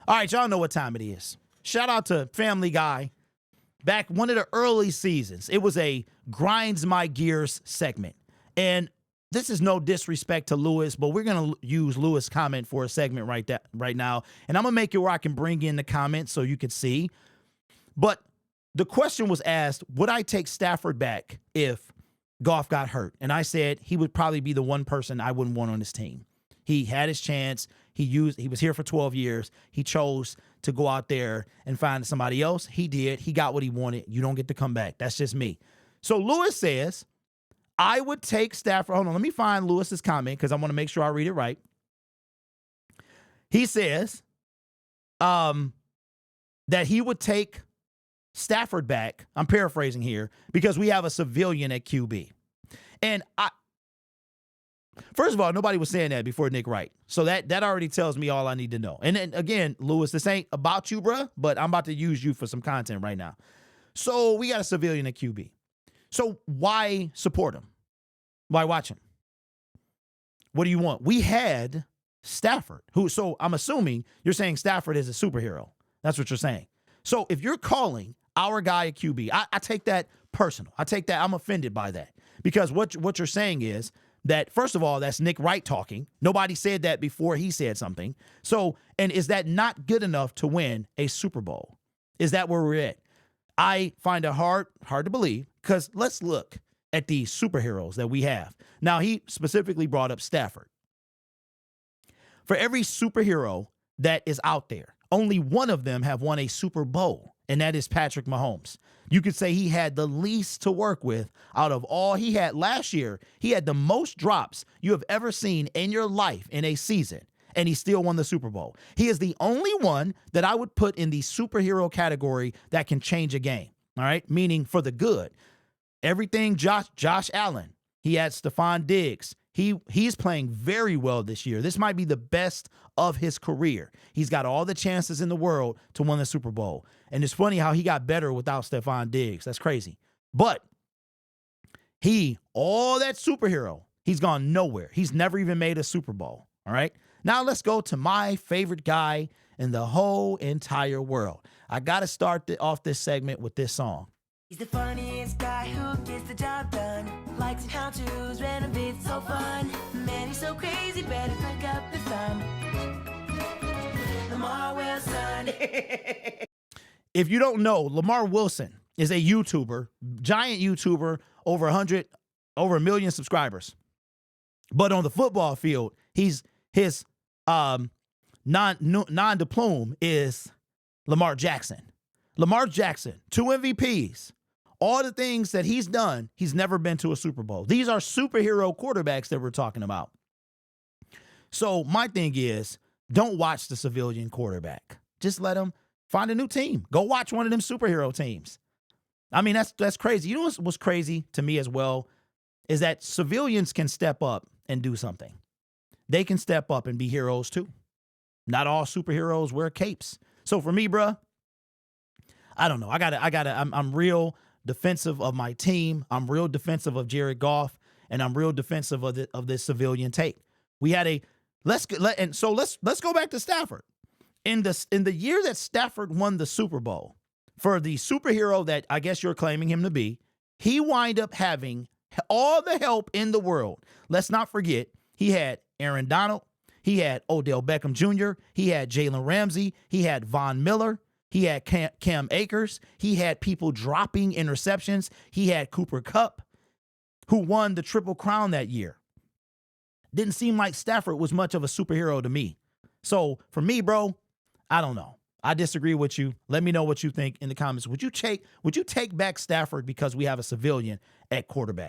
All right, y'all know what time it is. Shout out to Family Guy. Back one of the early seasons, it was a grinds my gears segment. And this is no disrespect to Lewis, but we're going to use Lewis' comment for a segment right now. And I'm going to make it where I can bring in the comments so you can see. But the question was asked, would I take Stafford back if Goff got hurt? And I said he would probably be the one person I wouldn't want on his team. He had his chance. He was here for 12 years. He chose to go out there and find somebody else. He did. He got what he wanted. You don't get to come back. That's just me. So Lewis says, I would take Stafford. Hold on. Let me find Lewis's comment because I want to make sure I read it right. He says that he would take Stafford back. I'm paraphrasing here because we have a civilian at QB. And first of all, nobody was saying that before Nick Wright. So that already tells me all I need to know. And then again, Lewis, this ain't about you, bruh, but I'm about to use you for some content right now. So we got a civilian at QB. So why support him? Why watch him? What do you want? We had Stafford, so I'm assuming you're saying Stafford is a superhero. That's what you're saying. So if you're calling our guy a QB, I take that personal. I take that. I'm offended by that because what you're saying is that, first of all, that's Nick Wright talking. Nobody said that before he said something. So, and is that not good enough to win a Super Bowl? Is that where we're at? I find it hard to believe because let's look at the superheroes that we have. Now, he specifically brought up Stafford. For every superhero that is out there, only one of them have won a Super Bowl, and that is Patrick Mahomes. You could say he had the least to work with out of all he had last year. He had the most drops you have ever seen in your life in a season, and he still won the Super Bowl. He is the only one that I would put in the superhero category that can change a game, all right? Meaning for the good. Everything Josh Allen, he had Stephon Diggs. He's playing very well this year. This might be the best of his career. He's got all the chances in the world to win the Super Bowl. And it's funny how he got better without Stephon Diggs. That's crazy. But all that superhero, he's gone nowhere. He's never even made a Super Bowl. All right. Now let's go to my favorite guy in the whole entire world. I got to start off this segment with this song. He's the funniest guy who gets the job done. Likes how-tos, renovates, so fun. Man, he's so crazy, better pick up the thumb. Lamar Wilson. If you don't know, Lamar Wilson is a YouTuber, giant YouTuber, over a million subscribers. But on the football field, his non-de-plume is Lamar Jackson. Lamar Jackson, 2 MVPs. All the things that he's done, he's never been to a Super Bowl. These are superhero quarterbacks that we're talking about. So my thing is, don't watch the civilian quarterback. Just let him find a new team. Go watch one of them superhero teams. I mean, that's crazy. You know what's crazy to me as well is that civilians can step up and do something. They can step up and be heroes too. Not all superheroes wear capes. So for me, bruh, I don't know. I'm real defensive of my team. I'm real defensive of Jared Goff, and I'm real defensive of this civilian take. We had let's go back to Stafford. In the year that Stafford won the Super Bowl, for the superhero that I guess you're claiming him to be, he wind up having all the help in the world. Let's not forget, he had Aaron Donald, he had Odell Beckham Jr., he had Jalen Ramsey, he had Von Miller, he had Cam Akers. He had people dropping interceptions. He had Cooper Kupp, who won the Triple Crown that year. Didn't seem like Stafford was much of a superhero to me. So for me, bro, I don't know. I disagree with you. Let me know what you think in the comments. Would you take back Stafford because we have a civilian at quarterback?